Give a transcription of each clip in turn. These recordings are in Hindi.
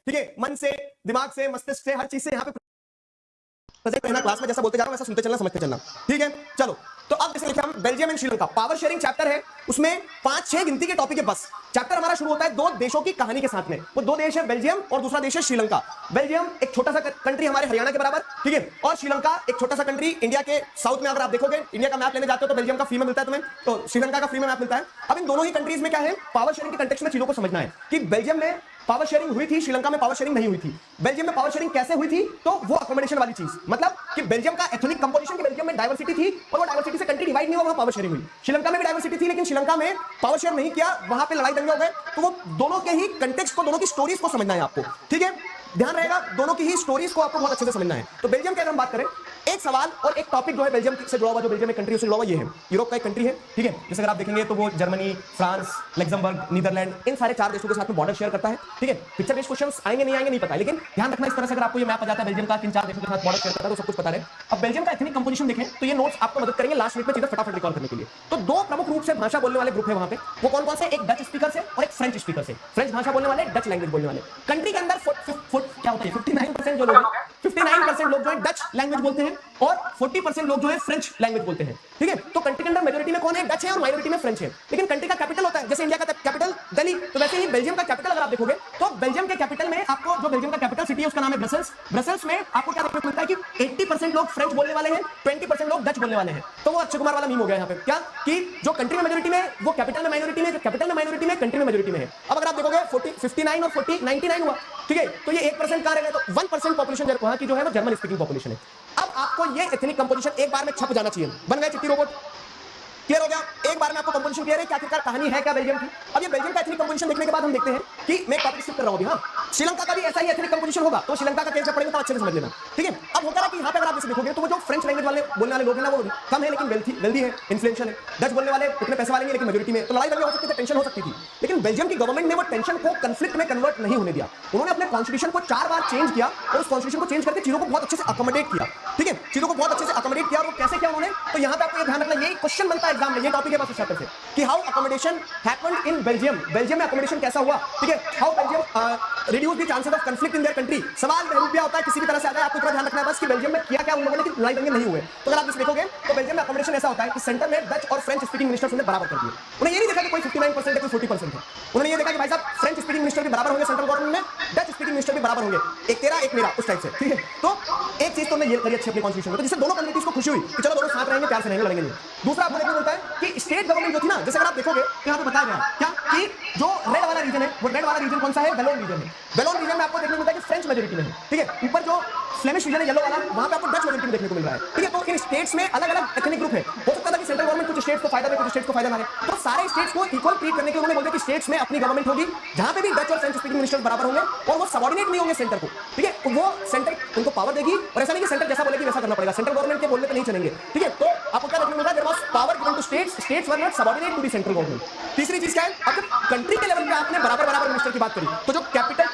ठीक है, मन से, दिमाग से, मस्तिष्क से, हर चीज से यहाँ पे प्रेजेंट रहना, क्लास में जैसा बोलते जा रहा हूं वैसा सुनते चलना, समझते चलना, ठीक है। चलो, तो अब जैसे लिखे हम Belgium and Sri Lanka, power sharing chapter है, उसमें 5-6 गिनती के टॉपिक है बस। चैप्टर हमारा शुरू होता है दो देशों की कहानी के साथ में। वो दो देश है बेल्जियम और दूसरा देश है श्रीलंका। बेल्जियम एक छोटा सा कंट्री हमारे हरियाणा के बराबर, ठीक है, और श्रीलंका एक छोटा सा कंट्री इंडिया के साउथ में। अगर आप देखोगे इंडिया का मैप लेने जाते हो तो बेल्जियम का फ्री में मिलता है तुम्हें, तो श्रीलंका का फ्री में मैप मिलता है। अब इन दोनों ही कंट्रीज में क्या है, पावर शेयरिंग के कंटेक्स्ट में चीजों को समझना है कि बेल्जियम में पावर शेयरिंग हुई थी, श्रीलंका में पावर शेयरिंग नहीं हुई थी। बेल्जियम में पावर शेयरिंग कैसे हुई थी, तो वो अकोमोडेशन वाली चीज, मतलब कि बेल्जियम का एथनिक कंपोजिशन, बेल्जियम में डाइवर्सिटी थी और वो डाइवर्सिटी से कंट्री डिवाइड नहीं हुआ, वहां पावर शेयरिंग हुई। श्रीलंका में भी डाइवर्सिटी थी लेकिन श्रीलंका में पावर शेयर नहीं किया, वहां पे लड़ाई दंगे हो गए। तो वो दोनों के ही कंटेक्स्ट को, दोनों की स्टोरीज को समझना है आपको, ठीक है, ध्यान रहेगा, दोनों की ही स्टोरीज को आपको बहुत अच्छे से समझना है। तो बेल्जियम के अगर हम बात करें, एक सवाल और एक टॉपिक जो है बेल्जियम से जुड़ा हुआ, जो बेल्जियम एक कंट्री से जुड़ा हुआ, ये है यूरोप का एक कंट्री है, ठीक है। जैसे अगर आप देखेंगे तो वो जर्मनी, फ्रांस, लग्जमबर्ग, नीदरलैंड, इन सारे 4 देशों के साथ में बॉर्डर शेयर करता है, ठीक है। पिक्चर बेस्ड क्वेश्चंस आएंगे नहीं आएंगे नहीं पता है, लेकिन ध्यान रखना इस तरह से अगर आपको ये मैप आ जाता है बेल्जियम का किन 4 देशों के साथ बॉर्डर शेयर करता है तो सब कुछ पता रहे। अब बेल्जियम का एथनिक कंपोजिशन देखें तो ये नोट्स आपको मदद करेंगे लास्ट मिनट में चीजें फटाफट रिकॉल करने के लिए। तो 2 प्रमुख रूप से भाषा बोलने वाले ग्रुप है वहां पे, वो कौन कौन से, एक डच स्पीकर से और एक फ्रेंच स्पीकर से। फ्रेंच भाषा बोलने वाले, डच लैंग्वेज बोलने वाले। कंट्री के अंदर क्या होता है, 59% जो लोग 59% लोग जो है डच लैंग्वेज बोलते हैं और 40% लोग जो है फ्रेंच लैंग्वेज बोलते हैं, ठीक है। तो कंट्री के अंदर मेजॉरिटी में कौन है, डच है, और माइनॉरिटी में फ्रेंच है। लेकिन कंट्री का कैपिटल होता है, जैसे इंडिया का कैपिटल दिल्ली, तो वैसे ही बेल्जियम का कैपिटल अगर आप देखोगे तो बेल्जियम के कैपिटल में आपको, जो बेल्जियम का कैपिटल सिटी है उसका नाम है ब्रसेल्स। ब्रसेल्स में आपको क्या देखने को मिलता है कि 80% लोग फ्रेंच बोलने वाले हैं, 20% लोग डच बोलने वाले हैं। तो वो अक्षय कुमार वाला मीम हो गया यहाँ पे, क्या कि जो कंट्री में मेजॉरिटी में वो कैपिटल में माइनॉरिटी में, जो कैपिटल में माइनॉरिटी में कंट्री में मेजॉरिटी में है। अब अगर आप देखोगे 59 और 99 हुआ, ठीक है, तो ये 1% कहां रहेगा, तो 1% पॉपुलेशन वहां की जो है वो जर्मन स्पीकिंग पॉपुलेशन है। अब आपको ये एथनिक कंपोजिशन एक बार में छप जाना चाहिए। बन गए चिट्ठी रोबोट, क्लियर हो गया, एक बार में आपको कंपोजिशन क्लियर है कि आखिरकार कहानी है क्या बेल्जियम की। अब ये बेल्जियम का एथनिक कंपोजिशन देखने के बाद हम देखते हैं कि मैं टॉपिक स्किप कर रहा हूं अभी, हां, श्रीलंका का भी ऐसा ही एथनिक कंपोजिशन होगा, तो श्रीलंका का केस जब पढ़ेंगे तो अच्छे से समझ लेना, ठीक है। अब होता है कि यहां पे अगर आप इसे देखोगे तो वो जो फ्रेंच लैंग्वेज वाले बोलने वाले लोग हैं ना, वो कम है लेकिन वेल्दी है, इन्फ्लुएंशियल है। डच बोलने वाले उतने पैसे वाले नहीं लेकिन मेजॉरिटी में, तो लड़ाई दंगे हो सकती थी, टेंशन हो सकती थी। लेकिन बेल्जियम की गवर्नमेंट ने वो टेंशन को कन्फ्लिक्ट में कन्वर्ट नहीं होने दिया। उन्होंने अपने कॉन्स्टिट्यूशन को 4 बार चेंज किया और उस कॉन्स्टिट्यूशन को चेंज करके चीजों को बहुत अच्छे से अकोमोडेट किया, ठीक है, चीजों को बहुत अच्छे से अकोमोडेट किया। और वो कैसे किया उन्होंने, तो यहां पे आपको ये ध्यान रखना, यही क्वेश्चन बनता है एग्जाम में, ये टॉपिक है बस इस चैप्टर से कि how accommodation happened in Belgium. Belgium में अकोमोडेशन कैसा हुआ, ठीक है, how Belgium reduce the chances of conflict in their country. सवाल बहरूपिया होता है, किसी भी तरह से आ जाए, आपको इतना ध्यान रखना है बस कि बेल्जियम में किया क्या उन लोगों ने कि लड़ाई दंगे नहीं हुए। तो अगर आप इसे देखोगे तो बेल्जियम में अकोमोडेशन ऐसा होता है कि सेंटर में डच और फ्रेंच स्पीकिंग मिनिस्टर्स ने बराबर कर दिए। उन्हें ये नहीं देखा कि कोई 59% है कोई 40% है, उन्होंने ये देखा कि भाई साहब फ्रेंच स्पीकिंग मिनिस्टर भी बराबर होंगे सेंट्रल गवर्नमेंट में, डच स्पीकिंग मिनिस्टर भी बराबर होंगे, एक तेरा एक मेरा, उस टाइप से, ठीक है। तो एक चीज तो हमने ये करी अच्छी अपनी कॉन्स्टिट्यूशन में, तो जिससे दोनों कम्युनिटीज को खुशी हुई कि चलो दोनों साथ रहेंगे, प्यार से रहेंगे, लड़ेंगे नहीं। दूसरा आपको देखने को मिलता है कि स्टेट गवर्नमेंट जो थी ना, जैसे अगर आप देखोगे तो यहाँ पे बताया गया क्या कि जो रेड वाला रीजन है, वो रेड वाला रीजन कौन सा है, वेलोन रीजन है। वेलोन रीजन में आपको देखने को मिलता है कि फ्रेंच मेजॉरिटी में है, ठीक है। ऊपर जो फ्लेमिश रीजन है येलो वाला, वहां पे आपको डच मेजॉरिटी में देखने को मिल रहा है, ठीक है। तो इन स्टेट्स में अलग अलग एथनिक ग्रुप है। हो सकता था कि सेंट्रल गवर्नमेंट कुछ स्टेट्स को फायदा दे, कुछ स्टेट्स को फायदा ना दे, तो सारे स्टेट्स को इक्वल ट्रीट करने के लिए उन्होंने बोला कि स्टेट्स में अपनी गवर्नमेंट होगी जहां पे भी डच और फ्रेंच स्पीकिंग मिनिस्टर बराबर होंगे और वो सबऑर्डिनेट नहीं होंगे सेंटर को, ठीक है। तो वो सेंटर उनको पावर देगी और ऐसा नहीं कि सेंटर जैसा बोलेगी वैसा करना पड़ेगा, सेंट्रल गवर्नमेंट के बोलने पे नहीं चलेंगे, ठीक है। तो आपको क्या देखने को मिल रहा है, there was power given to states, states were not subordinate to the central government. तीसरी चीज क्या है, अब कंट्री के लेवल पे आपने बराबर मिनिस्टर की बात करी, तो जो कैपिटल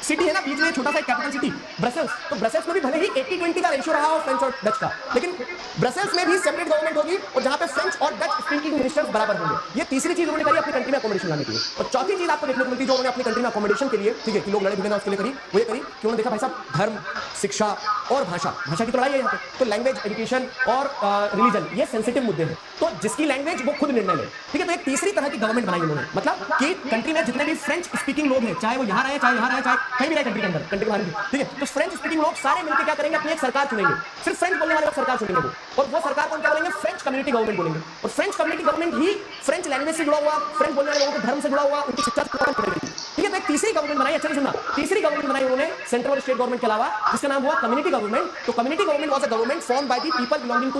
सिटी है ना, बीच में छोटा सा एक कैपिटल सिटी ब्रसेल्स, तो ब्रसेल्स में भी भले ही 80-20 का रेशियो रहा हो फ्रेंच और डच का, लेकिन ब्रसेल्स में भी सेपरेट गवर्नमेंट होगी और जहां पे फ्रेंच और डच स्पीकिंग मिनिस्टर्स बराबर होंगे। ये तीसरी चीज उन्होंने करी अपनी कंट्री में अकोमोडेशन लाने के लिए। और चौथी चीज आपको देखने को मिलती है जो उन्होंने अपनी कंट्री में अकोमोडेशन के लिए, ठीक है, कि लोग लड़े भिड़े ना उसके लिए करी, वो ये करी कि उन्होंने देखा भाई साहब धर्म, शिक्षा और भाषा की तो लड़ाई है यहाँ पे, तो लैंग्वेज, एजुकेशन और रिलीजन ये सेंसिटिव मुद्दे हैं, तो जिसकी लैंग्वेज वो खुद निर्णय ले, ठीक है। तो एक तीसरी तरह की गवर्नमेंट बनाई उन्होंने, मतलब कि कंट्री में जितने भी फ्रेंच स्पीकिंग लोग हैं, चाहे वो यहाँ रहे, चाहे कहीं भी रहे कंट्री के अंदर, कंट्री के बाहर भी, ठीक है, तो फ्रेंच स्पीकिंग लोग सारे मिलकर क्या करेंगे, अपनी एक सरकार चुनेंगे, सिर्फ फ्रेंच बोलने वाले लोग सरकार चुनेंगे वो, और वो सरकार को क्या बोलेंगे, फ्रेंच कम्युनिटी गवर्नमेंट बोलेंगे। और फ्रेंच कम्युनिटी गवर्नमेंट ही फ्रेंच लैंग्वेज से जुड़ा हुआ, फ्रेंच बोलने वाले लोगों के धर्म से जुड़ा हुआ, उनकी शिक्षा से जुड़ा हुआ, ठीक है। तो एक तीसरी गवर्नमेंट बनाई, अच्छे से सुनना, तीसरी गवर्नमेंट बनाई उन्होंने सेंट्रल और स्टेट गवर्नमेंट के अलावा, जिसका नाम हुआ कम्युनिटी गवर्नमेंट। तो community government was a government formed by the people belonging to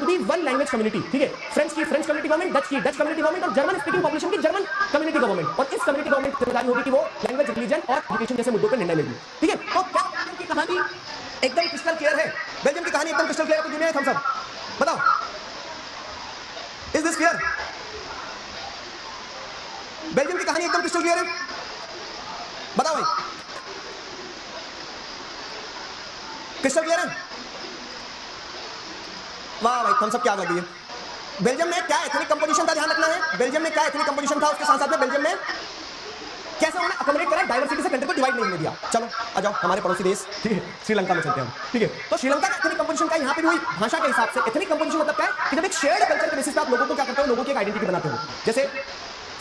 the one language community, ठीक है। फ्रेंच की फ्रेंच कम्युनिटी गवर्नमेंट, डच की डच कम्युनिटी गवर्नमेंट और जर्मन स्पीकिंग पॉपुलेशन की जर्मन कम्युनिटी गवर्नमेंट। और इस कम्युनिटी गवर्नमेंट की जिम्मेदारी होगी कि वो लैंग्वेज, रिलीजन और एजुकेशन जैसे मुद्दों पर निर्णय लेगी, ठीक है। तो क्या बेल्जियम की कहानी एकदम क्रिस्टल क्लियर है, बेल्जियम की कहानी एकदम क्रिस्टल क्लियर है, तो दुनिया है हम सब बताओ, इज दिस क्लियर? बेल्जियम की कहानी एकदम क्रिस्टल क्लियर है, बताओ भाई, क्रिस्टल क्लियर है? वाह भाई, हम सब क्या कर दिए। बेल्जियम में क्या एथनिक कंपोजिशन था, ध्यान रखना है, बेल्जियम में क्या एथनिक कंपोजिशन था, उसके साथ साथ में बेल्जियम में कैसे उन्होंने अकोमोडेट करा, डाइवर्सिटी से कंट्री को डिवाइड नहीं होने दिया। चलो आ जाओ हमारे पड़ोसी देश, ठीक है, श्रीलंका में चलते हैं, ठीक है। तो श्रीलंका का एथनिक कंपोजिशन का यहाँ पे भी वही भाषा के हिसाब से एथनिक कंपोजिशन मतलब क्या है कि जब एक शेयर्ड कल्चर के बेसिस पे आप लोगों को क्या करते हो, लोगों की एक आइडेंटिटी बनाते हो। जैसे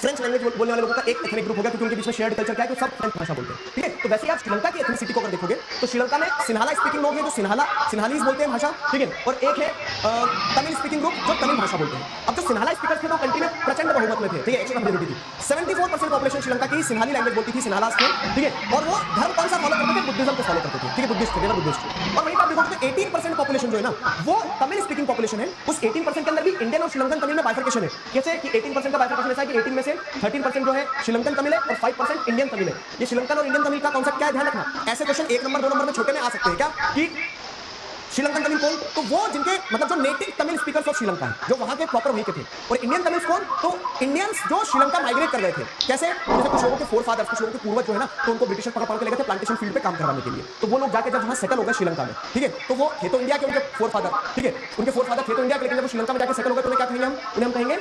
फ्रेंच लैंग्वेज बोलने वाले लोगों का एक एथनिक ग्रुप होगा क्योंकि उनके बीच में शेयर्ड कल्चर क्या है, तो सब फ्रेंच भाषा बोलते हैं, ठीक है। तो वैसे आप श्रीलंका की एथनिसिटी को अगर देखोगे तो श्रीलंका में सिन्हाला स्पीकिंग लोग हैं जो सिन्हालीज बोलते हैं भाषा, ठीक है, और एक है तमिल स्पीकिंग ग्रुप जो तमिल भाषा बोलते हैं। अब जो सिन्हाला स्पीकर्स थे तो कंट्री में प्रचंड बहुमत में थे, ठीक है, एक्चुअली मेजॉरिटी थी। 74% पॉपुलेशन श्रीलंका की सिन्हाली लैंग्वेज बोलती थी, सिन्हालास थे, ठीक है, और वो धर्म कौन सा फॉलो करते थे, बुद्धिज्म को फॉलो करते थे, ठीक है, बुद्धिस्ट थे, बुद्धिस्ट। और वहीं पर देखो तो 18% पॉपुलेशन जो है ना वो तमिल स्पीकिंग पॉपुलेशन है। उस 18% के अंदर भी इंडियन और श्रीलंकन तमिल में बाइफर्केशन है। कैसे कि 18% का बाइफर्केशन ऐसा है कि 18 में से 13% जो है श्रीलंकन तमिल है और 5% इंडियन तमिल है। ये श्रीलंकन और इंडियन तमिल का कॉन्सेप्ट क्या है, ध्यान रखना। ऐसे क्वेश्चन 1 नंबर 2 नंबर में छोटे में आ सकते हैं क्या कि श्रीलंकन तमिल कौन, तो वो जिनके मतलब जो native Tamil speakers of Sri Lanka है, जो वहां के प्रॉपर वहीं के थे। और इंडियन तमिल्स कौन, तो इंडियंस जो श्रीलंका माइग्रेट कर रहे थे। कैसे, जैसे कुछ लोगों के फोर फादर्स, कुछ लोगों के पूर्वज जो है ना, तो उनको ब्रिटिशर्स पकड़ के ले गए थे प्लांटेशन फील्ड पे काम करवाने के लिए। तो वो लोग जाके जब वहां सेटल हो गए श्रीलंका में, ठीक है, तो वो थे तो इंडिया के उनके फोर फादर, ठीक है, उनके फोर फादर थे तो इंडिया के, लेकिन जब श्रीलंका में जाके सेटल हो गए तो उन्हें क्या कहेंगे, उन्हें हम कहेंगे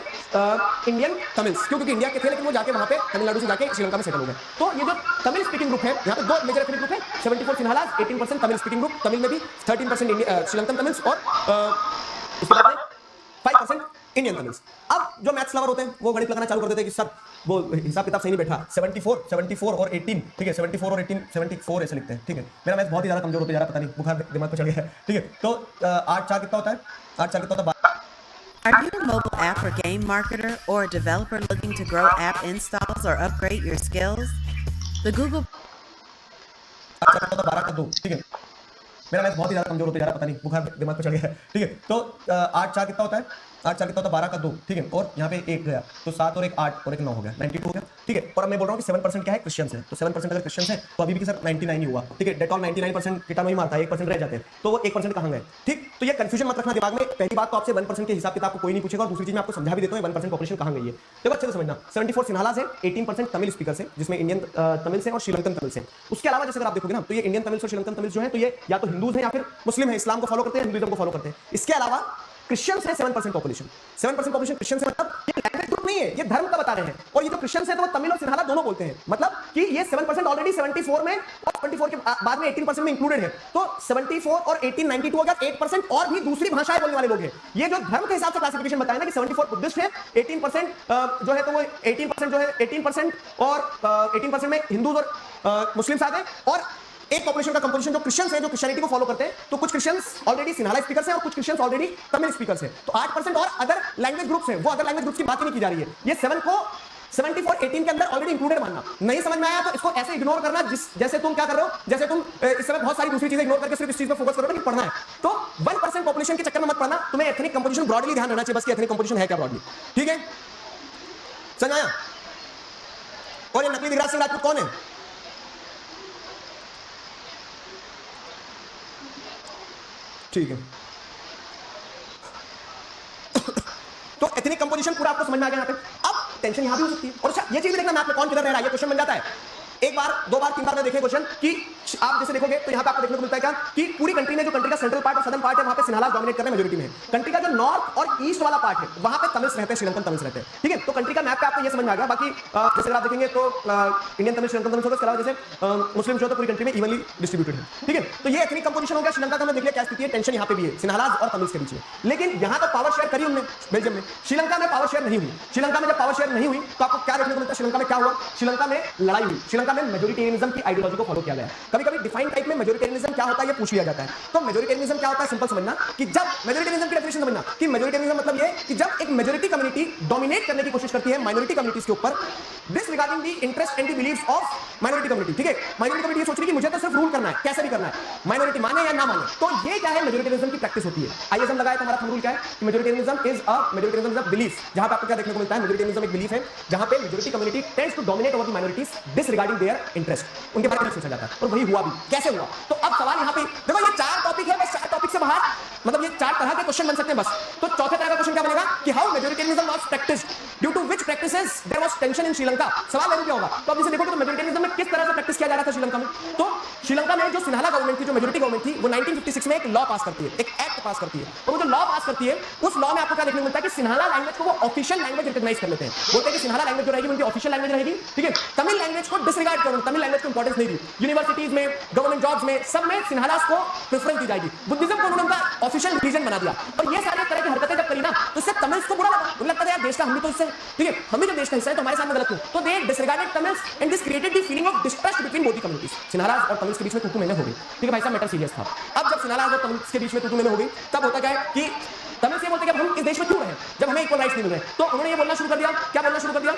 इंडियन तमिल्स, क्योंकि इंडिया के थे लेकिन वो जाके वहां पे तमिलनाडु से जाके श्रीलंका में सेटल हो गए। तो ये जो तमिल स्पीकिंग ग्रुप है, यहाँ पे दो मेजर एथनिक ग्रुप है, 74 Sinhalese, 18% Tamil speaking group, Tamil में भी 13% श्रीलंकन तमिल्स और उसके बाद में 5% इंडियन तमिल्स। अब जो मैथ्स लवर होते हैं वो गणित लगाना चालू कर देते हैं कि सर वो हिसाब किताब सही नहीं बैठा, 74 और 18, ठीक है, 74 और 18, 74 ऐसे लिखते हैं, ठीक है। मेरा मैथ्स बहुत ही ज्यादा कमजोर होता जा रहा, पता नहीं बुखार दिमाग पे चढ़ गया है, ठीक है। तो 8 4 कितना होता है, 8 4 कितना होता है। Are you a mobile app or game marketer or a developer looking to grow app installs or upgrade your skills? The Google 12 का 2, ठीक है। मेरा मैथ्स बहुत ही ज्यादा कमजोर होता जा रहा, पता नहीं बुखार दिमाग पे चढ़ गया है, ठीक है। तो 8 4 कितना होता है, 8 4 कितना होता है, 12 का 2, ठीक है, और यहाँ पे 1 गया तो 7 और 1 8 और 1 9 हो गया, 92 हो गया, ठीक है। और अब मैं बोल रहा हूँ कि 7% क्या है, क्रिश्चियंस है। तो 7% अगर क्रिश्चियंस है तो अभी भी सर 99 ही हुआ, ठीक है। डेट ऑल 99% कीटाणु ही मारता है, 1% रह जाते हैं, तो वो 1% कहाँ गए, ठीक। तो ये कंफ्यूजन मत रखना दिमाग में। पहली बात तो आपसे 1% के हिसाब किताब को कोई नहीं पूछेगा, और दूसरी चीज मैं आपको समझा भी देता हूँ 1% पॉपुलेशन कहाँ गई है। देखो अच्छे से समझना, 74 सिन्हालास है, 18% तमिल स्पीकर है, जिसमें इंडियन तमिल से और श्रीलंकन तमिल से। उसके अलावा जैसे अगर आप देखोगे ना तो ये इंडियन तमिल और श्रीलंकन तमिल जो है तो ये या तो हिंदूज हैं या फिर मुस्लिम है, इस्लाम को फॉलो करते हैं, हिंदुइज्म को फॉलो करते हैं। इसके अलावा क्रिश्चियंस है 7% पॉपुलेशन, 7% पॉपुलेशन क्रिश्चियंस है। मतलब ये लैंग्वेज ग्रुप नहीं है, ये धर्म का बता रहे हैं। और ये जो क्रिश्चियंस है तो वो तमिल और सिन्हाला दोनों बोलते हैं। मतलब कि ये 7% ऑलरेडी 74 में और 24 के बाद में 18% में इंक्लूडेड है। तो 74 और 18 92 हो गया, 8% और भी दूसरी भाषाएं बोलने वाले लोग हैं। ये जो धर्म के हिसाब से क्लासिफिकेशन बताया ना कि 74 बुद्धिस्ट है, 18% जो है तो वो 18% जो है 18% और 18% में हिंदूज और मुस्लिम्स आ गए, और एक पॉपुलेशन का कंपोजिशन जो क्रिश्चियंस हैं, जो क्रिश्चियनिटी को फॉलो करते हैं। तो कुछ क्रिश्चियंस ऑलरेडी सिन्हाला स्पीकर्स हैं और कुछ क्रिश्चियंस ऑलरेडी तमिल स्पीकर्स हैं। तो 8% और अदर लैंग्वेज ग्रुप्स हैं, वो अदर लैंग्वेज ग्रुप्स की बात ही नहीं की जा रही है। ये 7 को 74 18 के अंदर ऑलरेडी इंक्लूडेड मानना। नहीं समझ में आया तो इसको ऐसे इग्नोर करना, जैसे तुम क्या कर रहे हो, जैसे तुम इस समय बहुत सारी दूसरी चीजें इग्नोर करके सिर्फ इस चीज पर फोकस करो कि पढ़ना है। तो 1% पॉपुलेशन के चक्कर में मत पढ़ना, तुम्हें एथनिक कंपोजिशन ब्रॉडली ध्यान रहना चाहिए बस कि एथनिक कंपोजिशन है क्या ब्रॉडली, ठीक है, समझ आया। और ये नकली दिगराज सिंह राजपूत कौन है, ठीक है। तो एथनिक कंपोजिशन पूरा आपको समझ में आ गया यहाँ पे। अब टेंशन यहाँ भी हो सकती है। और अच्छा ये चीज भी देखना मैप में कौन किधर रह रहा है, ये क्वेश्चन बन जाता है। एक बार, दो बार, तीन बार में देखे क्वेश्चन कि आप जैसे देखोगे तो यहाँ पे आपको देखने को मिलता है क्या कि पूरी कंट्री में जो कंट्री का सेंट्रल पार्ट और सदर्न पार्ट है वहां पे सिन्हालास डोमिनेट कर रहे हैं मेजॉरिटी में। कंट्री का जो नॉर्थ और ईस्ट वाला पार्ट है वहां पे तमिल्स रहते हैं, श्रीलंकन तमिल्स रहते हैं, ठीक है। तो कंट्री का मैप पे आपको ये समझ में आ गया। बाकी जैसे आप देखेंगे तो इंडियन तमिल श्रीलंकन तमिल होगा, जैसे मुस्लिम जो है पूरी कंट्री में इवनली डिस्ट्रीब्यूटेड है, ठीक है। तो ये एथनिक कंपोजिशन हो गया। श्रीलंका का हमने देख लिया क्या स्थिति है, टेंशन यहाँ पे भी है सिन्हालास और तमिल्स के बीच में। लेकिन यहाँ तो पावर शेयर करी उन्होंने बेल्जियम में, श्रीलंका में पावर शेयर नहीं हुई। श्रीलंका में जब पावर शेयर नहीं हुई तो आपको क्या देखने को मिलता है, श्रीलंका में क्या हुआ, श्रीलंका में लड़ाई हुई। श्रीलंका में मेजोरिटेरियनिज्म की आइडियोलॉजी को फॉलो किया गया। कभी-कभी डिफाइन टाइप में मेजोरिटेरियनिज्म क्या होता है ये पूछ लिया जाता है। तो मेजोरिटेरियनिज्म क्या होता है, सिंपल समझना कि जब मेजोरिटेरियनिज्म की डेफिनेशन समझना कि मेजोरिटेरियनिज्म मतलब ये कि जब एक मेजोरिटी कम्युनिटी डोमिनेट करने की कोशिश करती है माइनॉरिटी कम्युनिटीज के ऊपर, disregarding the interest and the beliefs of minority community, ठीक है। माइनॉरिटी कम्युनिटी ये सोच रही है कि मुझे तो सिर्फ रूल करना है, कैसे भी करना है, माइनॉरिटी माने या ना माने। तो ये क्या है, मेजोरिटेरियनिज्म की प्रैक्टिस होती है। आइए हम लगाए तो हमारा थंब रूल क्या है कि मेजोरिटेरियनिज्म इज अ बिलीफ, जहां पे आपको क्या देखने को मिलता है, मेजोरिटेरियनिज्म एक बिलीफ है जहां पे majority community tends to dominate over the minorities disregarding their interest, उनके बारे में सोचा जाता है। और वही हुआ हुआ भी, कैसे हुआ। तो अब सवाल यहाँ पे देखो, ये 4 टॉपिक है, बस 4 टॉपिक से बाहर मतलब ये 4 तरह के क्वेश्चन बन सकते हैं बस। तो चौथे तरह का क्वेश्चन क्या बनेगा कि how majoritarianism was practised, due to which practices there was tension in Sri Lanka. सवाल क्या होगा, तो अब जैसे देखोगे तो मेजोरिटेरियनिज्म में किस तरह से प्रैक्टिस किया जा रहा था श्रीलंका में। तो श्रीलंका में जो सिन्हाला गवर्नमेंट थी, जो मेजोरिटी गवर्नमेंट थी, वो 1956 में एक लॉ पास करती है, एक एक्ट पास करती है। और वो जो लॉ पास करती है, उस लॉ में आपको क्या देखने को मिलता है कि सिन्हाला लैंग्वेज को वो ऑफिशियल लैंग्वेज रिकॉग्नाइज कर लेते हैं। बोलते हैं कि सिन्हाला लैंग्वेज जो रहेगी उनकी ऑफिशियल लैंग्वेज रहेगी, ठीक है। तमिल लैंग्वेज को डिसरिगार्ड करो, तमिल लैंग्वेज को इंपॉर्टेंस नहीं दी। यूनिवर्सिटीज में, गवर्नमेंट जॉब्स में, सब में सिन्हालास को प्रेफरेंस दी जाएगी। बुद्धिज्म को उन्होंने उनका ऑफिशियल रिलीजन बना दिया। और ये सारी तरह की हरकतें जब करी ना, तो इससे तमिल्स को बुरा लगा, उन्हें लगता था यार देश का हम भी तो इससे, ठीक है, हम भी तो देश का हिस्सा है, तो हमारे साथ में गलत हो। तो they disregarded Tamils and this created the feeling of distrust between both the communities. Sinhalas और तमिल्स के बीच में तू मैंने हो गई, ठीक है भाई साहब, मैटर सीरियस था। अब जब सिन्हालास और तमिल्स के बीच में तू मैंने हो गई, तब होता क्या है कि तमिल से बोलते कि हम इस देश में क्यों रहे जब हमें इक्वल राइट्स नहीं मिल रहे। तो उन्होंने ये बोलना शुरू कर दिया, क्या बोलना शुरू कर दिया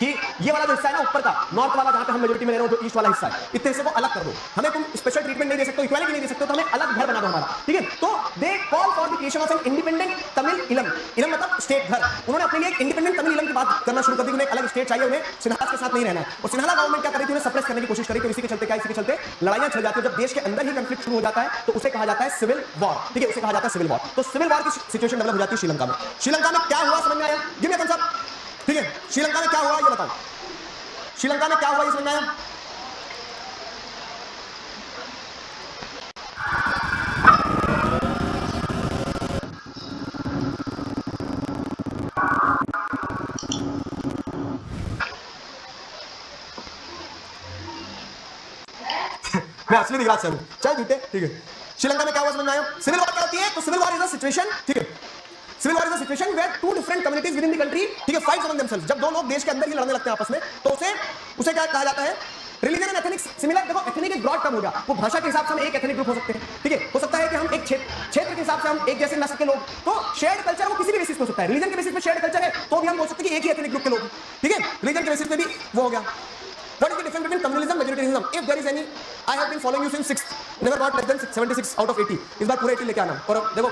कि ये वाला जो हिस्सा है ना ऊपर का, नॉर्थ वाला जहां पे हम मेजॉरिटी में रह रहे हो, जो ईस्ट वाला हिस्सा है, इतने हिस्से को अलग कर दो, हमें तुम स्पेशल ट्रीटमेंट नहीं दे सकते, इक्वालिटी नहीं दे सकते, तो हमें अलग घर बना दो हमारा, ठीक है। तो they call for the creation of an independent Tamil इलम, इलम मतलब स्टेट घर। उन्होंने अपने लिए एक इंडिपेंडेंट तमिल इलम की बात करना शुरू कर दी, उन्हें एक अलग स्टेट चाहिए, उन्हें सिन्हालास के साथ नहीं रहना है। और सिन्हाला गवर्नमेंट क्या कर रही थी, उन्हें सप्रेस करने की कोशिश करी। तो इसी के चलते क्या, इसी के चलते लड़ाइयां छिड़ जाती है। जब देश के अंदर ही कंफ्लिक्ट शुरू हो जाता है तो उसे कहा जाता है सिविल वॉर, ठीक है, उसे कहा जाता है सिविल वॉर। तो सिविल वॉर की सिचुएशन डेवलप हो जाती है श्रीलंका में। श्रीलंका में क्या हुआ समझ में आया, गिव मी थम्स अप, ठीक है। श्रीलंका में क्या हुआ ये बताओ, श्रीलंका में क्या हुआ ये समझ में आया। मैं असली दिखा सकता हूं, चल झूठे, ठीक है। श्रीलंका में क्या हुआ समझ में आया। सिविल वॉर क्या होती है, तो civil war is a situation, ठीक है, civil war is a situation where two different communities within the country, ठीक है, फाइट अमंग देमसेल्व्स। जब दो लोग देश के अंदर ही लड़ने लगते हैं आपस में, तो उसे क्या कहा जाता है, रिलीजन एंड एथनिक्स सिमिलर। देखो एथनिक एक ब्रॉड टर्म हो गया, वो भाषा के हिसाब से हम एक एथनिक ग्रुप हो सकते हैं, ठीक है। हो सकता है कि हम एक क्षेत्र के हिसाब से हम एक जैसे नस्ल के लोग, तो शेयर्ड कल्चर वो किसी भी बेसिस पे हो सकता है। रिलीजन के बेसिस पे शेयर्ड कल्चर है तो भी हम बोल सकते हैं कि एक ही एथनिक ग्रुप के लोग, ठीक है। रिलीजन के बेसिस पे भी वो हो गया। What is the difference between communalism and majoritarianism? If there is any, I have been following you since 6th, never got less than 76 out of 80. इस बार पूरे 80 लेके आना। और देखो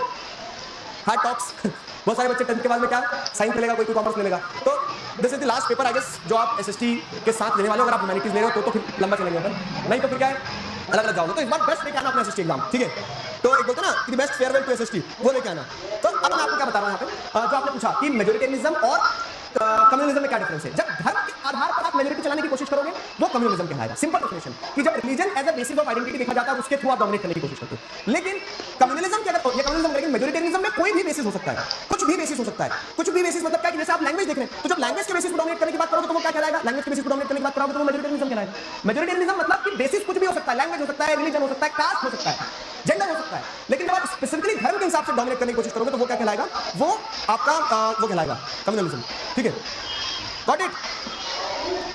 हार्ड टॉक्स बहुत सारे बच्चे 10th के बाद में क्या साइंस ले लेगा, कोई कॉमर्स ले लेगा। तो this is the last paper I guess जो आप एसएसटी के साथ लेने वाले हो। अगर आप ह्यूमैनिटीज ले रहे हो तो फिर लंबा चलेंगे अपन, नहीं तो फिर क्या है अलग अलग जाओगे। तो इस बार बेस्ट लेके आना अपना एसएसटी एग्जाम, ठीक है। तो एक बोलते ना कि बेस्ट फेयरवेल टू एसएसटी, वो लेके आना। तो अब मैं आपको क्या बता रहा हूँ यहाँ पे, जो आपने पूछा कि मेजोरिटेरियनिज्म और कम्युनिज्म में क्या डिफरेंस है। जब धर्म के आधार पर आप मेजॉरिटी चलाने की कोशिश करोगे वो कम्युनिज्म कहलाएगा। सिंपल डेफिनेशन कि जब religion as a basis of identity देखा जाता है उसके थ्रू आप डोमिनेट करने की कोशिश करते हो। लेकिन कम्युनिज्म के अगर ये कम्युनिज्म, लेकिन मेजॉरिटेरियनिज्म में कोई भी बेसिस हो सकता है, कुछ भी बेसिस हो सकता है। कुछ भी बेसिस मतलब क्या कि जैसे आप लैंग्वेज देख रहे हैं, तो जब लैंग्वेज के बेसिस पर डोमिनेट करने की बात करोगे तो वो क्या कहलाएगा, लैंग्वेज के बेसिस पर डोमिनेट करने की बात करोगे तो वो मेजॉरिटेरियनिज्म कहलाएगा। मेजॉरिटेरियनिज्म मतलब कि बेसिस कुछ भी हो सकता है, लैंग्वेज हो सकता है, रिलीजन हो सकता है, कास्ट हो सकता है, जेंडर हो सकता है। लेकिन जब आप स्पेसिफिकली धर्म के हिसाब से डोमिनेट करने की कोशिश करोगे तो वो क्या कहलाएगा, वो आपका वो कहलाएगा कम्युनलिज्म, ठीक है। Got it.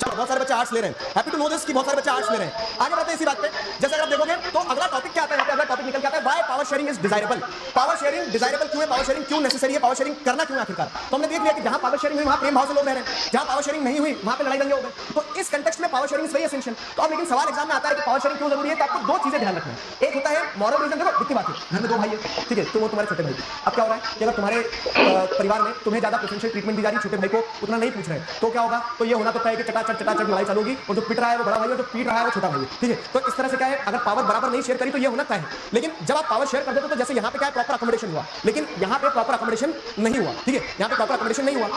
चलो बहुत सारे बच्चे आर्ट्स ले रहे हैं, हैप्पी टू नो दिस कि बहुत सारे बच्चे आर्ट्स ले रहे हैं। आगे बढ़ते हैं इसी बात पे। जैसे अगर आप देखोगे तो अगला टॉपिक क्या आता है, अगला टॉपिक निकल के आता है why power sharing is desirable. Power sharing desirable क्यों है, पावर शेयरिंग क्यों नेसेसरी है, पावर शेयरिंग करना क्यों आखिरकार। तो हमने देख लिया कि जहां पावर शेयरिंग हुई वहां प्रेम भाव से लोग रह रहे हैं, जहां पावर शेयरिंग नहीं हुई वहां पे लड़ाई दंगे हो गए। तो इस कंटेक्स्ट में power sharing is very essential. तो अब लेकिन सवाल एग्जाम में आता है कि पावर शेयरिंग क्यों जरूरी है, तो आपको दो चीजें ध्यान रखना है। एक होता है मॉरल रीजन। देखो दिखती बात है, घर में दो भाई है, ठीक है, तो वो तुम्हारे छोटे भाई। अब क्या हो रहा है कि अगर तुम्हारे परिवार में तुम्हें ज्यादा प्रेफरेंशियल ट्रीटमेंट दी जा रही है, छोटे भाई को उतना नहीं पूछ रहे, तो क्या होगा, तो ये होना तो है कि चटाचट लड़ाई चलोगी और जो पिट रहा है वो बड़ा भाई है, जो पीट रहा है वो छोटा भाई है, ठीक है। तो इस तरह से क्या है, अगर पावर बराबर नहीं शेयर करी तो ये होना तय है। लेकिन जब आप पावर शेयर कर देते हो तो जैसे यहाँ पे क्या है प्रॉपर अकोमोडेशन हुआ, लेकिन यहाँ पे प्रॉपर अकोमोडेशन नहीं हुआ, ठीक है, यहाँ पे प्रॉपर अकोमोडेशन नहीं हुआ।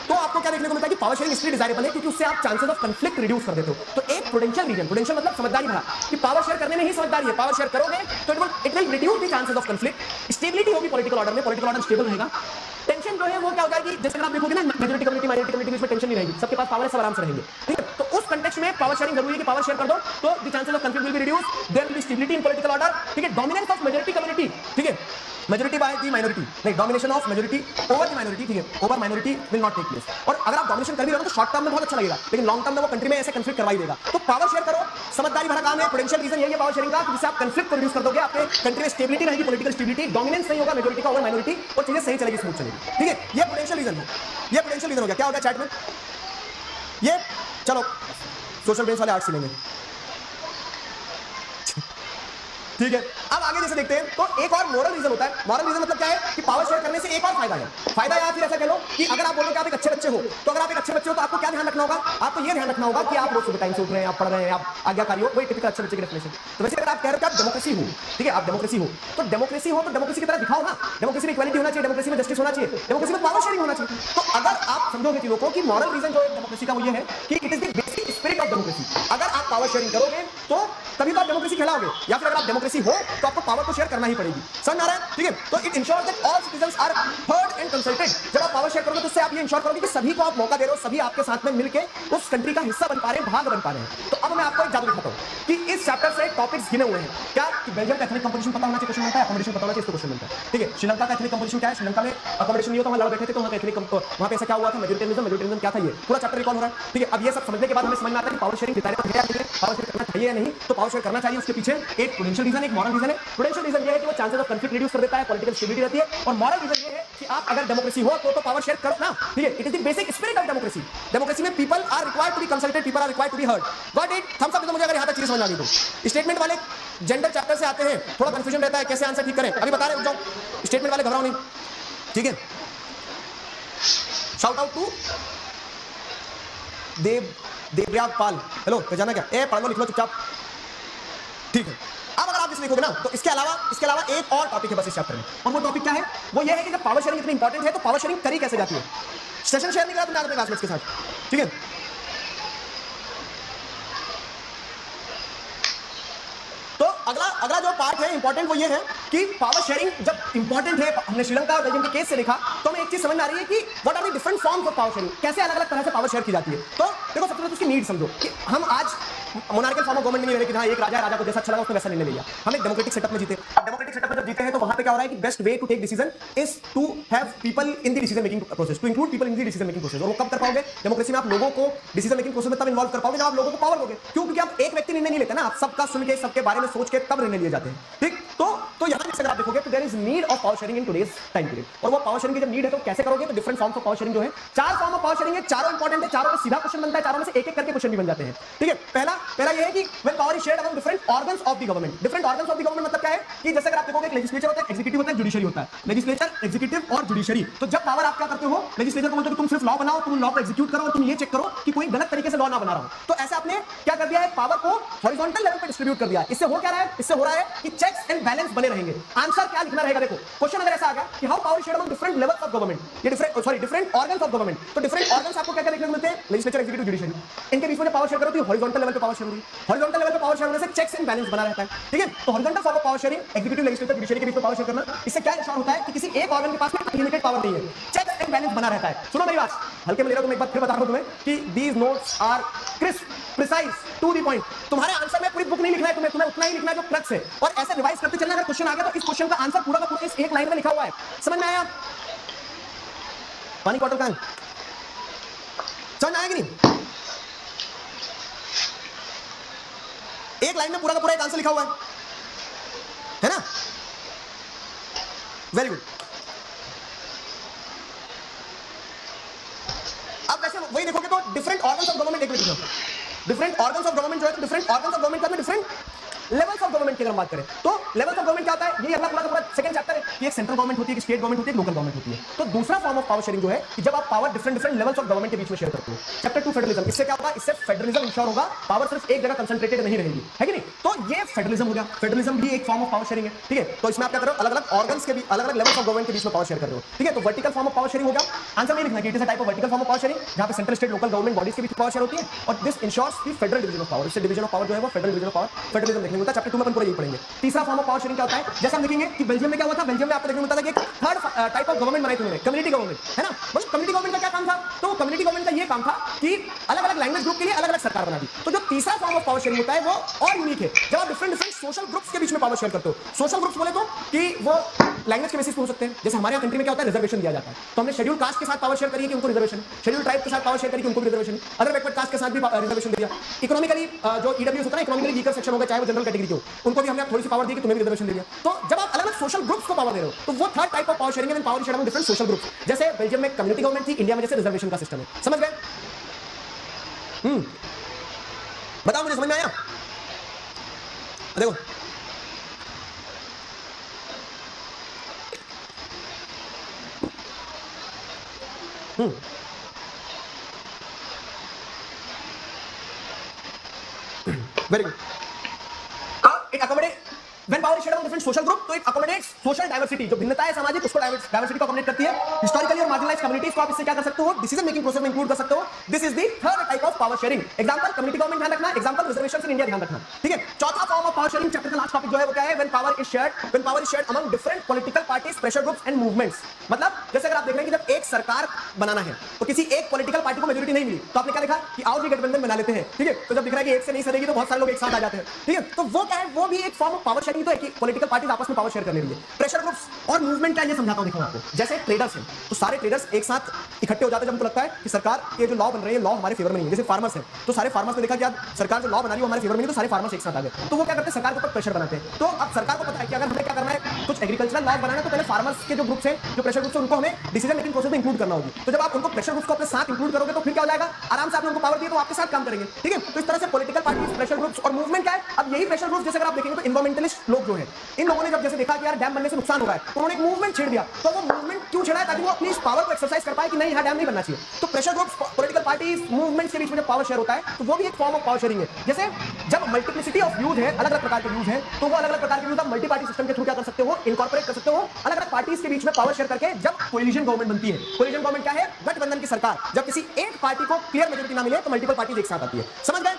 तो आपको क्या देखने को मिलता है कि पावर शेयरिंग इसलिए डिजायरेबल है क्योंकि उससे आप चांसेस ऑफ कंफ्लिक्ट रिड्यूस कर देते हो। तो एक प्रूडेंशियल रीजन, प्रूडेंशियल मतलब समझदारी भरा, कि पावर शेयर करने में ही समझदारी है। पावर शेयर करोगे तो it will reduce the chances of conflict, stability होगी पॉलिटिकल ऑर्डर में, पॉलिटिकल ऑर्डर स्टेबल रहेगा। टेंशन जो है वो क्या होता है कि जैसे आप देखोगे ना मेजॉरिटी कम्युनिटी माइनॉरिटी कम्युनिटी के बीच में टेंशन नहीं रहेगी, सबके पास पावर है, सब आराम से रहेंगे, ठीक है। तो उस कंटेक्स्ट में पावर शेयरिंग जरूरी है कि पावर शेयर कर दो तो the chances of conflict will be reduce, there will be stability in political order, ठीक है। डोमिनेंस ऑफ मेजॉरिटी कम्युनिटी, ठीक है, मेजॉरिटी बाय द माइनॉरिटी, नहीं domination of majority over the minority, ठीक है, over minority will not take place. और अगर आप डोमिनेशन कर भी रहे हो तो शॉर्ट टर्म में बहुत अच्छा लगेगा, लेकिन लॉन्ग टर्म में वो कंट्री में ऐसे कंफ्लिक्ट करवाई देगा। तो पावर शेयर करो, समझदारी भरा काम है। पोटेंशियल रीजन यही है पावर शेयरिंग का, जिससे आप कंफ्लिक्ट को रिड्यूस कर दोगे, आपके कंट्री में स्टेबिलिटी रहेगी, पॉलिटिकल स्टेबिलिटी, डोमिनेंस नहीं होगा मेजॉरिटी का ओवर माइनॉरिटी, और चीजें सही चलेगी, स्मूथ चलेगी, ठीक है। ये पोटेंशियल रीजन है, ये पोटेंशियल रीजन हो गया। क्या होगा चैट में ये, चलो सोशल बेस वाले आर्ट्स लेंगे। ठीक है, अब आगे जैसे देखते हैं तो एक और मोरल रीजन होता है। मोरल रीजन मतलब क्या है कि पावर शेयर करने से एक और फायदा है। फायदा या फिर ऐसा कह लो कि अगर आप बोलो कि आप एक अच्छे बच्चे हो, तो अगर आप एक अच्छे बच्चे हो तो आपको क्या ध्यान रखना होगा? आपको ये ध्यान रखना होगा कि आप रोज सुबह टाइम से उठ रहे हैं, आप पढ़ रहे हैं, आप आज्ञाकारी हो, वही टिपिकल अच्छे बच्चे की डेफिनेशन। तो वैसे अगर आप कह रहे हो कि आप डेमोक्रेसी हो, ठीक है, आप डेमोक्रेसी हो तो डेमोक्रेसी की तरह दिखाओ ना। डेमोक्रेसी में इक्वालिटी होना चाहिए, डेमोक्रेसी में जस्टिस होना चाहिए, डेमोक्रेसी में पावर शेयरिंग होना चाहिए। तो अगर आप समझोगे चीजों को कि मॉरल रीजन जो है डेमोक्रेसी का वो ये है कि it is the basic spirit of democracy. अगर आप पावर शेयरिंग करोगे तो तभी तो आप डेमोक्रेसी कहलाओगे, या फिर अगर आप डेमोक्रेसी हो तो आपको पावर को शेयर करना ही पड़ेगी। समझ आ रहा है? ठीक है, तो it ensures that all citizens are heard and consulted. जब आप पावर शेयर करोगे तो उससे आप ये इंश्योर करोगे कि सभी को आप मौका दे रहे हो, सभी आपके साथ में मिलकर उस कंट्री का हिस्सा बन पा रहे हैं, भाग बन पा रहे हैं। तो अब मैं आपको एक जादू दिखाता हूं कि इस चैप्टर से टॉपिक्स गिने हुए हैं क्या कि बेल्जियम का एथनिक कंपोजिशन पता होना चाहिए, क्वेश्चन बनता है, अकोमोडेशन पता होना चाहिए, इसको क्वेश्चन बनता है। ठीक है, श्रीलंका का एथनिक कंपोजिशन क्या है? श्रीलंका में अकोमोडेशन नहीं होता, वहां लड़ बैठे थे तो वहां एथनिक वहां पे ऐसा क्या हुआ था? मेजोरिटेरिज्म क्या था? ये पूरा चैप्टर रिकॉल हो रहा है। ठीक है, अब ये सब समझने के बाद हमें समझ में आता है कि पावर शेयरिंग पावर शेयर करना चाहिए या नहीं। तो पावर शेयर करना चाहिए, उसके पीछे एक प्रूडेंशियल रीजन, एक मॉरल रीजन है। प्रूडेंशियल रीजन ये है कि वो चांसेस ऑफ कॉन्फ्लिक्ट रिड्यूस कर देता है, पॉलिटिकल स्टेबिलिटी रहती है। और मॉरल रीजन ये है कि आप अगर डेमोक्रेसी हो तो पावर शेयर करो ना। ठीक है, it is the basic spirit of democracy. Democracy में people are required to be consulted, people are required to be heard. Got it? Thumbs up दो मुझे अगर यहां तक चीज समझ आ गई तो। स्टेटमेंट वाले जेंडर चैप्टर से आते हैं, थोड़ा कंफ्यूजन रहता है कैसे आंसर ठीक करें, अभी बता रहे हो। जाओ स्टेटमेंट वाले घबराओ नहीं, ठीक है। शाउट आउट टू देवयागपाल, हेलो पहचाना क्या? ए पढ़ लो लिख लो चुपचाप, ठीक है। अब अगर आप इस लिखोगे ना तो इसके अलावा एक और टॉपिक है बस इस चैप्टर में, और वो टॉपिक क्या है? वो ये है कि जब पावर शेयरिंग इतनी इंपॉर्टेंट है तो पावर शेयरिंग करी कैसे जाती है? सेशन शेयर नहीं करा तुमने अपने क्लासमेट्स के साथ, ठीक है। तो अगला जो पार्ट है इंपॉर्टेंट वो ये है कि पावर शेयरिंग जब इंपॉर्टेंट है, हमने श्रीलंका और बेल्जियम के केस से देखा तो हमें एक चीज समझ में आ रही है कि what are the different forms of power sharing, कैसे अलग अलग तरह से पावर शेयर की जाती है। तो देखो सबसे पहले उसकी नीड समझो कि हम आज मोनार्कियल फॉर्म ऑफ गवर्नमेंट नहीं रहे कि हाँ एक राजा है, राजा को जैसा अच्छा लगा उसने वैसा निर्णय लिया। हम एक डेमोक्रेटिक सेटअप में जीते। अब डेमोक्रेटिक सेटअप में जब जीते हैं तो वहां पे क्या हो रहा है कि best way to take decision is to have people in the decision making process, to include people in the decision making process. और वो कब कर पाओगे? डेमोक्रेसी में आप लोगों को डिसीजन मेकिंग प्रोसेस में तब इन्वॉल्व कर पाओगे जब आप लोगों को पावर दोगे। क्यों? क्योंकि आप एक व्यक्ति निर्णय नहीं लेते ना, आप सबका सुन के सबके बारे में सोच के तब निर्णय लिए जाते हैं। ठीक, तो यहां से अगर आप देखोगे तो there is need of power sharing in today's time period. और वो पावर शेयरिंग की जब नीड है तो कैसे करोगे? तो different forms of power sharing जो है, 4 फॉर्म ऑफ पावर शेयरिंग है, चारों इंपॉर्टेंट है, चारों पे सीधा क्वेश्चन बनता है, चारों में से एक एक करके क्वेश्चन भी बन जाते हैं। ठीक है, पहला ये है कि when power is shared among different organs of the government. Different organs of the government मतलब क्या है कि जैसे अगर आप देखोगे एक लेजिस्लेचर होता है, एग्जीक्यूटिव होता है, जुडिशरी होता है। लेजिस्लेचर, एग्जीक्यूटिव और जुडिशरी। तो जब पावर आप क्या करते हो? लेजिस्लेचर को बोलते हो कि तुम सिर्फ लॉ बनाओ, तुम लॉ को एग्जीक्यूट करो और तुम ये चेक करो कि कोई गलत तरीके से लॉ ना बना रहा हो। तो ऐसे आपने क्या कर दिया है? पावर को हॉरिजॉन्टल लेवल पे डिस्ट्रीब्यूट कर दिया। इससे हो क्या रहा है? इससे हो रहा है कि चेक्स एंड बैलेंस बने रहेंगे। आंसर क्या लिखना रहेगा? देखो क्वेश्चन अगर ऐसा आ गया कि how power shared among different levels of government, ये डिफरेंट ऑर्गन्स ऑफ गवर्नमेंट। तो डिफरेंट ऑर्गन्स आपको क्या क्या देखने को मिलते हैं? Legislature, executive, judiciary. इनके बीच में पावर शेयर करो तो हॉरिजॉन्टल लेवल पे पावर शेयर होगी। हॉरिजॉन्टल लेवल पे पावर शेयर होने से चेक्स एंड बैलेंस बना रहता है। ठीक है, तो horizontal form of power sharing, executive, legislature, judiciary के बीच में पावर शेयर करना, इससे क्या इंश्योर होता है कि किसी एक ऑर्गन के पास में अनलिमिटेड पावर नहीं है, चेक्स एंड बैलेंस बना रहता है। सुनो मेरी बात, हल्के में ले रहा हूं, मैं एक बार फिर बता रहा हूं तुम्हें कि these notes are crisp, precise, to the point. तुम्हारे आंसर में पूरी बुक नहीं लिखना है, तुम्हें उतना ही लिखना है जो क्रक्स है, और ऐसे रिवाइज करते चलना। अगर क्वेश्चन आ गया तो इस क्वेश्चन का आंसर पूरा का पूरा इस एक लाइन में लिखा हुआ है। समझ में आया? पानी क्वार्टर का समझ आया कि नहीं? एक लाइन में पूरा का पूरा एक आंसर लिखा हुआ है ना? Very good. अब वैसे वही देखोगे तो डिफरेंट ऑर्गन्स ऑफ गवर्नमेंट, एक minute, different organs of government जो है, तो डिफरेंट ऑर्गन्स ऑफ गवर्नमेंट में डिफरेंट लेवल्स ऑफ गवर्नमेंट की अगर बात करें तो लेवल्स ऑफ गवर्नमेंट क्या होता है? ये अगला पूरा सेकंड चैप्टर है कि एक सेंट्रल गवर्नमेंट होती है, एक स्टेट गवर्नमेंट होती है, एक लोकल गवर्नमेंट होती है। तो दूसरा फॉर्म ऑफ पावर शेयरिंग जो है कि जब आप power different levels of government के बीच में शेयर करते हो। चैप्टर 2 फेडरलिज्म, इससे क्या होगा? इससे फेडरलिज्म इंश्योर होगा, पावर सिर्फ एक जगह कंसंट्रेटेड नहीं रहेगी, है कि नहीं? तो ये फेडरलिज्म हो गया। फेडरलिज्म भी एक फॉर्म ऑफ पावर शेयरिंग है। ठीक है, तो इसमें आप क्या कर रहे हो? अलग अलग ऑर्गन्स के भी अलग अलग लेवल्स ऑफ गवर्नमेंट के बीच में पावर शेयर कर रहे हो। ठीक है, तो vertical form of power sharing हो गया। आंसर नहीं लिखना कि it is a type of vertical form of power sharing जहां पे central, state, local government bodies के बीच पावर शेयर होती है, और this ensures the federal division of power. इससे डिवीजन ऑफ पावर जो है वो federal division of power, federalism देखने को मिलता है। चैप्टर 2 में अपन पूरा यही पढ़ेंगे। तीसरा फॉर्म ऑफ पावर शेयरिंग क्या होता है? जैसे हम देखेंगे कि बेल्जियम में क्या हुआ था? बेल्जियम में आपको देखने को मिलता था कि एक थर्ड टाइप ऑफ गवर्नमेंट बनाई थी उन्होंने, कम्युनिटी गवर्नमेंट, है ना? मतलब कम्युनिटी गवर्नमेंट का क्या काम था? तो कम्युनिटी गवर्नमेंट का ये काम था कि अलग अलग लैंग्वेज ग्रुप के लिए अलग अलग सरकार बना दी। तो जो तीसरा फॉर्म ऑफ पावर शेयरिंग होता है वो और यूनिक है, जब आप डिफरेंट सोशल ग्रुप्स के बीच में पावर शेयर करते हो। सोशल ग्रुप्स बोले तो कि वो लैंग्वेज के बेसिस पे हो सकते हैं। जैसे हमारे यहाँ कंट्री में क्या होता है? रिजर्वेशन दिया जाता है, तो हमने शेड्यूल कास्ट के साथ पावर शेयर करी कि उनको रिजर्वेशन, शेड्यूल ट्राइब के साथ पावर शेयर करी कि उनको रिजर्वेशन, अदर बैकवर्ड कास्ट के साथ भी रिजर्वेशन दिया। इकोनॉमिकली जो ईडब्ल्यूएस होता है, इकोनॉमिकली वीकर सेक्शन होगा, चाहे वो जनरल कैटेगरी हो, उनको भी हमने थोड़ी सी पावर दी कि तुम्हें भी रिजर्वेशन दिया। तो जब आप अलग अलग सोशल ग्रुप्स को पावर दे रहे हो तो वो third type of power sharing है, power share among different social groups. जैसे बेल्जियम में कम्युनिटी गवर्नमेंट थी, इंडिया में जैसे रिजर्वेशन का सिस्टम है। समझ गए? बताओ मुझे, समझ में आया? देखो very good. It accommodate When power is shared among different social group, तो it accommodates social diversity, जो भिन्नता है सामाजिक उसको डाइवर्सिटी को अकोमोडेट करती है। हिस्टोरिकली और मार्जिनलाइज्ड कम्युनिटीज को आप इससे क्या कर सकते हो, डिसीजन मेकिंग प्रोसेस में इंक्लूड कर सकते हो। This is the third type of power sharing. Example community government ध्यान रखना, एग्जांपल रिजर्वेशन इन इंडिया ध्यान रखना, ठीक है। चौथा form of power sharing chapter का लास्ट टॉपिक जो है वो क्या है, when power is shared among different political parties, pressure groups and movements। मतलब जैसे अगर आप देख रहे हैं कि जब एक सरकार बनाना है तो किसी एक पॉलिटिकल पार्टी को मेजॉरिटी नहीं मिली तो आपने क्या देखा कि आओ जी गठबंधन बना लेते हैं, ठीक है। तो जब दिख रहा है कि एक से नहीं सरेगी तो बहुत सारे लोग एक साथ आ जाते हैं, ठीक है। तो वो क्या है, वो भी एक फॉर्म ऑफ पावर शेयरिंग तो है कि पॉलिटिकल पार्टीज आपस में पावर शेयर करने लिए। प्रेशर ग्रुप्स और मूवमेंट क्या, ये समझाता हूं, देखो आपको। जैसे ट्रेडर्स हैं तो सारे ट्रेडर्स एक साथ इकट्ठे हो जाते हैं जब उनको लगता है कि सरकार के जो लॉ बन रहे हैं लॉ हमारे फेवर में नहीं है। जैसे फार्मर्स हैं तो सारे फार्मर्स ने देखा कि यार सरकार जो लॉ बना रही है हमारे फेवर में नहीं, तो सारे फार्मर्स एक साथ आ गए। तो वो क्या करते हैं, सरकार के ऊपर प्रेशर बनाते हैं। तो अब सरकार को पता है कि अगर हमें क्या करना है, कुछ एग्रीकल्चरल लॉ बनाना है तो पहले फार्मर्स के जो ग्रुप्स हैं, जो प्रेशर ग्रुप्स हैं, उनको हमें डिसीजन मेकिंग प्रोसेस में इंक्लूड करना होगी। तो जब आप उनको प्रेशर ग्रुप्स को अपने साथ इंक्लूड करोगे तो फिर क्या हो जाएगा, आराम से आपने उनको पावर दी तो आपके साथ काम करेंगे, ठीक है। तो इस तरह से पॉलिटिकल पार्टीज, प्रेशर ग्रुप्स और मूवमेंट क्या है। अब यही प्रेशर ग्रुप्स जैसे अगर आप देखेंगे तो इन्वायरमेंटलिस्ट लोग जो है, इन लोगों ने जब जैसे देखा कि यार डैम बनने से नुकसान हो रहा है तो उन्होंने एक मूवमेंट छेड़ दिया। तो वो मूवमेंट क्यों छेड़ा है, ताकि वो अपनी इस पावर को एक्सरसाइज कर पाए कि नहीं यहाँ डैम नहीं बनना चाहिए। तो pressure groups, political parties, movements के बीच में जब पावर शेयर होता है तो वो भी एक फॉर्म ऑफ पावर शेयरिंग है। जैसे जब मल्टीप्लिसिटी ऑफ व्यूज है, अलग अलग प्रकार के व्यूज हैं, तो वो अलग अलग प्रकार के व्यूज आप मल्टी पार्टी सिस्टम के थ्रू क्या कर सकते हो, इनकॉर्पोरेट कर सकते हो अलग अलग पार्टीज के बीच में पावर शेयर करके। जब कोलिशन गवर्नमेंट बनती है, कोलिशन गवर्नमेंट क्या है, गठबंधन की सरकार, जब किसी एक पार्टी को क्लियर मेजॉरिटी ना मिले तो मल्टीपल पार्टीज एक साथ आती है। समझ गए,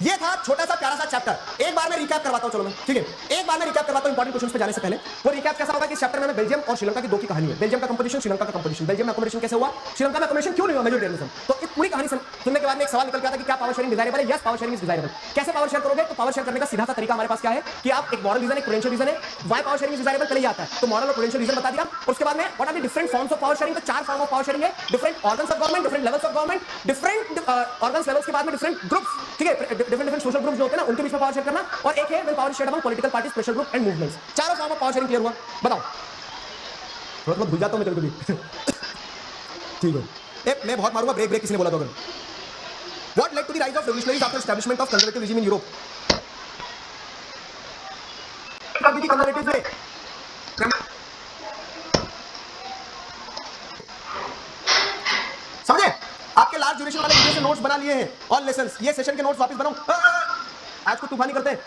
ये था छोटा सा प्यारा सा चैप्टर। एक बार मैं रिकैप करवाता हूं, चलो मैं, ठीक है, एक बार मैं रिकैप करवाता हूं इंपॉर्टेंट क्वेश्चंस पे जाने से पहले। वो रिकैप कैसा होगा कि इस चैप्टर में बेल्जियम और श्रीलंका की दो की कहानी है। बेल्जियम का कंपोजिशन, श्रीलंका का कंपोजिशन। बेल्जियम में अकोमोडेशन कैसे हुआ, श्रीलंका में अकोमोडेशन क्यों नहीं हुआ, मेजॉरिटेरियनिज्म। तो इस पूरी कहानी सुनने के बाद में एक सवाल निकल के आता है कि क्या पावर शेयरिंग डिजायरेबल है। Yes, power sharing is desirable. कैसे पावर शेयर करोगे, तो पावर शेयर करने का सीधा सा तरीका हमारे पास क्या है कि आप एक मॉरल रीजन, एक प्रूडेंशियल रीजन है। Why power sharing is desirable पहले ही आता है, तो मॉरल और प्रूडेंशियल रीजन बता दिया। और उसके बाद में what are the different forms of power sharing. तो चार फॉर्म ऑफ पावर शेयरिंग है, different organs of government, different levels of government, different organs levels के बाद में डिफरेंट ग्रुप्स, ठीक है, डिफरेंट सोशल ग्रुप्स जो होते हैं ना उनके बीच में पावर शेयर करना। और एक है when power shared among political parties, pressure group and movements. चारों form of power sharing clear हुआ, बताओ। थोड़ा बहुत भूल जाता हूं मैं कभी-कभी, ठीक है। मैं बहुत मारूंगा, ब्रेक किसी ने बोला तो अगर। What led to the rise of revolutionaries after establishment of conservative regime in Europe? कभी कंजर्वेटिव ने समझे, आपके लार्ज ड्यूरेशन वाले वीडियो से नोट्स बना लिए हैं और लेसन्स। ये सेशन के नोट्स वापस बनाऊं, आज को तूफानी करते हैं।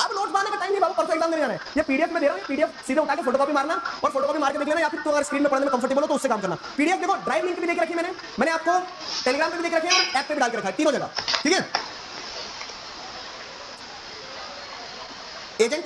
अब नोट्स बनाने का टाइम नहीं बाबू, परसों एग्जाम देने जाना है। ये पीडीएफ में दे रहा हूं, पीडीएफ सीधे उठा के फोटोकॉपी मारना और फोटोकॉपी मार के देख लेना, या फिर तो अगर स्क्रीन में पढ़ने में कंफर्टेबल हो तो उससे काम करना। पीडीएफ देखो, ड्राइव लिंक भी देके रखी मैंने आपको टेलीग्राम पे भी देके रखी है और ऐप पे भी डाल के रखा है, तीनों जगह, ठीक है। एजेंट